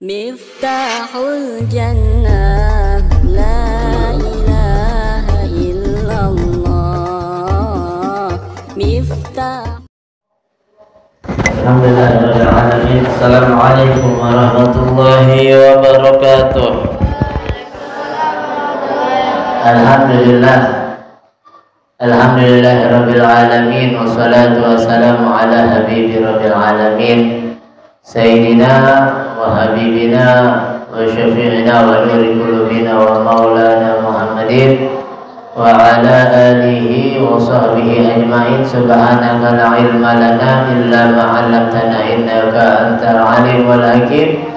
Miftahul Jannah, la ilaha illallah. Miftah. Alhamdulillahirabbil alamin. Assalamualaikum warahmatullahi wabarakatuh. Alhamdulillahirabbil alamin, wassalatu wassalamu ala habibi rabbil alamin, sayyidina wa habibina wa syafi'ina wa nuri qulubina wa maulana Muhammadin wa ala alihi wa sahbihi ajma'in. Subhanaka la ilma lana illa ma 'allamtana innaka antal alimul hakim.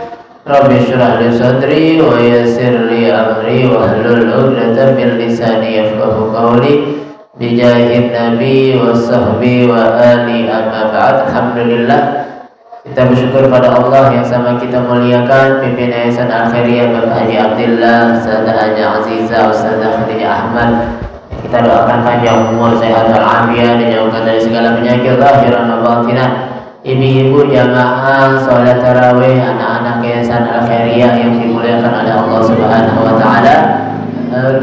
Rabbi shrah li sadri wa yassir li amri wa hlul 'uqdatam min lisani yafqahu qawli bijahin nabi wa sahbi wa ali amma ba'd. Alhamdulillah, kita bersyukur pada Allah yang sama kita muliakan pimpinan Yayasan Al-Khairiyah Bapak Haji Abdillah, Ustazah Haji Azizah, Ustazah Khadijah Ahmad. Kita doakan panjang umur, sehat walafiat, dijauhkan dari segala penyakit zahiran wa batinan. Ibu-ibu jamaah sholat tarawih, anak-anak Yayasan Al-Khairiyah yang dimuliakan oleh Allah Subhanahu wa taala.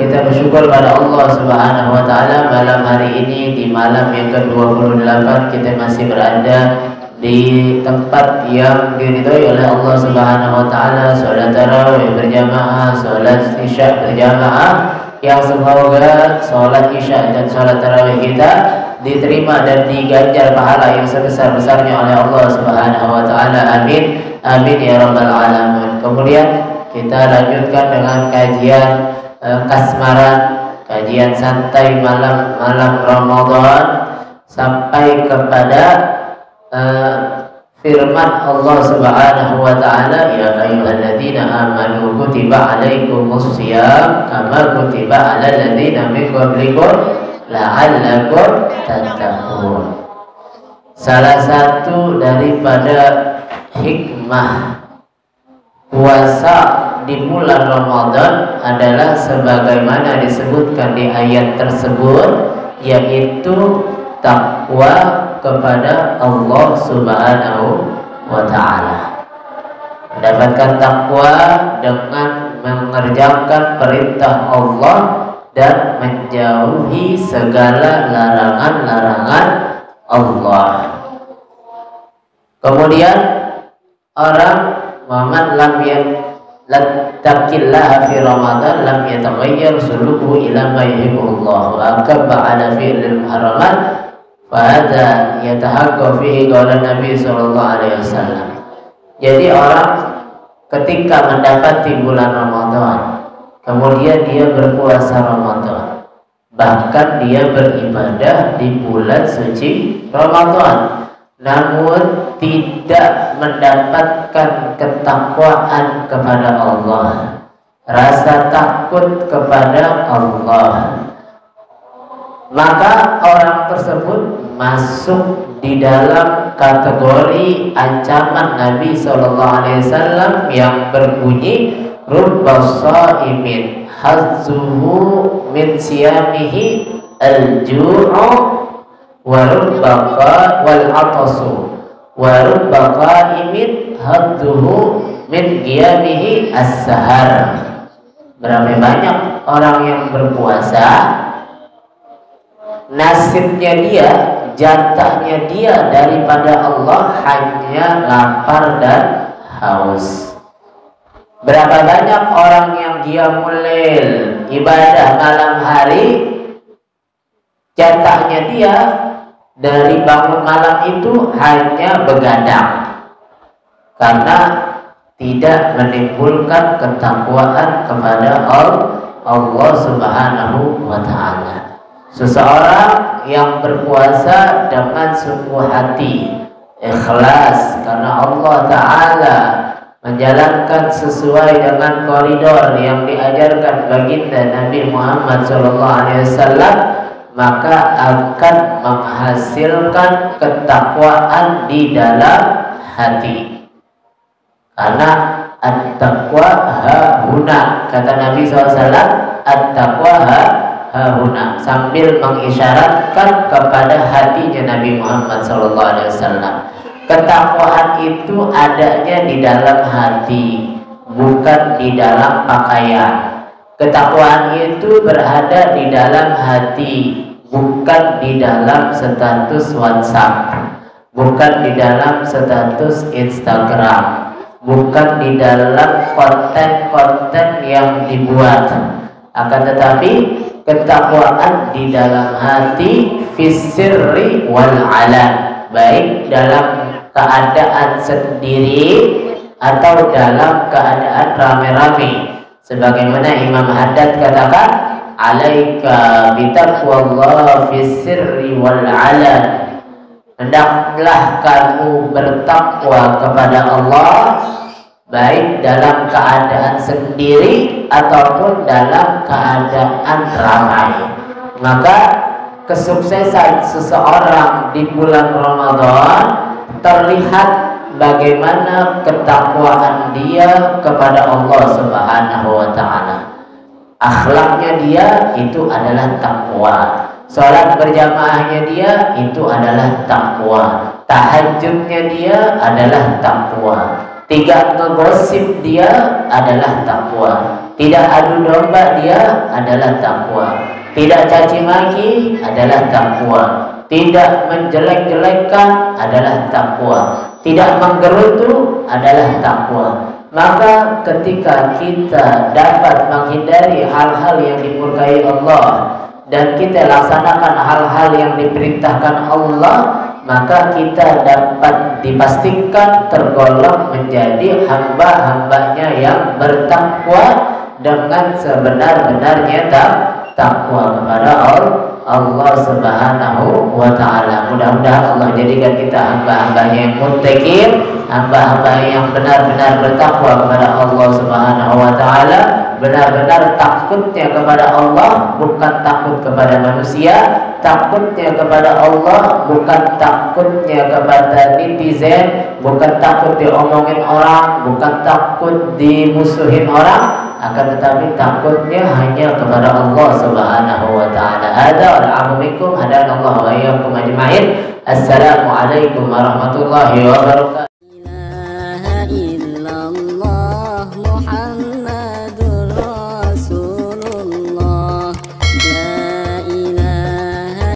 Kita bersyukur pada Allah Subhanahu wa taala malam hari ini, di malam yang ke-28 kita masih berada di tempat yang diridhoi oleh Allah Subhanahu wa taala, sholat tarawih berjamaah, sholat isya berjamaah, yang semoga sholat isya dan sholat tarawih kita diterima dan diganjar pahala yang sebesar-besarnya oleh Allah Subhanahu wa taala. Amin. Amin ya rabbal alamin. Kemudian kita lanjutkan dengan kajian kasmaran, kajian santai malam Ramadan, sampai kepada firman Allah Subhanahu wa taala, ya ayyuhalladzina amanu kutiba alaikumus shiyam kama kutiba alal ladzina min qablikum la'allakum tattaqun. Salah satu daripada hikmah puasa di bulan Ramadan adalah sebagaimana disebutkan di ayat tersebut, yaitu takwa kepada Allah Subhanahu wa taala. Mendapatkan takwa dengan mengerjakan perintah Allah dan menjauhi segala larangan-larangan Allah. Kemudian orang man lam yattaqillaha fi Ramadan lam yataghayyar sulukuhu ila ma yuhibbullah wa akaba ala fi'lil muharramat pada yatahaqqaq fihi qaula Nabi sallallahu alaihi wasallam. Jadi orang ketika mendapati bulan Ramadan, kemudian dia berpuasa Ramadan, bahkan dia beribadah di bulan suci Ramadan, namun tidak mendapatkan ketakwaan kepada Allah, rasa takut kepada Allah, maka orang tersebut masuk di dalam kategori ancaman Nabi SAW yang berbunyi rubba shaimin hazzuhu min siyamihi al-ju'u wa rubba wal atasu wa rubba qaimin hadduhu min qiyamihi as-sahar. Berapa banyak orang yang berpuasa, nasibnya dia, jatahnya dia daripada Allah hanya lapar dan haus. Berapa banyak orang yang dia mulai ibadah malam hari, jatahnya dia dari bangun malam itu hanya begadang, karena tidak menimbulkan ketakwaan kepada Allah Subhanahu wa taala. Seseorang yang berpuasa dengan sungguh hati, ikhlas karena Allah Ta'ala, menjalankan sesuai dengan koridor yang diajarkan baginda Nabi Muhammad SAW, maka akan menghasilkan ketakwaan di dalam hati. Karena at-taqwa hahuna, kata Nabi SAW, at-taqwa hahuna, sambil mengisyaratkan kepada hatinya Nabi Muhammad SAW. Ketakwaan itu adanya di dalam hati, bukan di dalam pakaian. Ketakwaan itu berada di dalam hati, bukan di dalam status WhatsApp, bukan di dalam status Instagram, bukan di dalam konten-konten yang dibuat. Akan tetapi ketakwaan di dalam hati, fisirri wal alan, baik dalam keadaan sendiri atau dalam keadaan rame-rame. Sebagaimana Imam Haddad katakan, alaika bitaqwallah fisirri wal alan, hendaklah kamu bertakwa kepada Allah baik dalam keadaan sendiri ataupun dalam keadaan ramai. Maka kesuksesan seseorang di bulan Ramadan terlihat bagaimana ketakwaan dia kepada Allah Subhanahu wa ta'ala. Akhlaknya dia itu adalah takwa. Salat berjamaahnya dia itu adalah takwa. Tahajudnya dia adalah takwa. Tidak ngegosip dia adalah takwa. Tidak adu domba dia adalah takwa. Tidak caci maki adalah takwa. Tidak menjelek-jelekkan adalah takwa. Tidak menggerutu adalah takwa. Maka ketika kita dapat menghindari hal-hal yang dimurkai Allah dan kita laksanakan hal-hal yang diperintahkan Allah, maka kita dapat dipastikan tergolong menjadi hamba-hambanya yang bertakwa dengan sebenar-benarnya takwa kepada Allah Subhanahu wa ta'ala. Mudah-mudahan Allah jadikan kita hamba-hambanya yang muttaqin, hamba-hamba yang benar-benar bertakwa kepada Allah Subhanahu wa ta'ala, benar-benar takutnya kepada Allah, bukan takut kepada manusia. Takutnya kepada Allah bukan takutnya kepada netizen, bukan takut diomongin orang, bukan takut dimusuhin orang, akan tetapi takutnya hanya kepada Allah Subhanahu wa ta'ala. Hadza wal 'afwu minkum, hadanallahu wa iyyakum ajma'in. Assalamualaikum warahmatullahi wabarakatuh.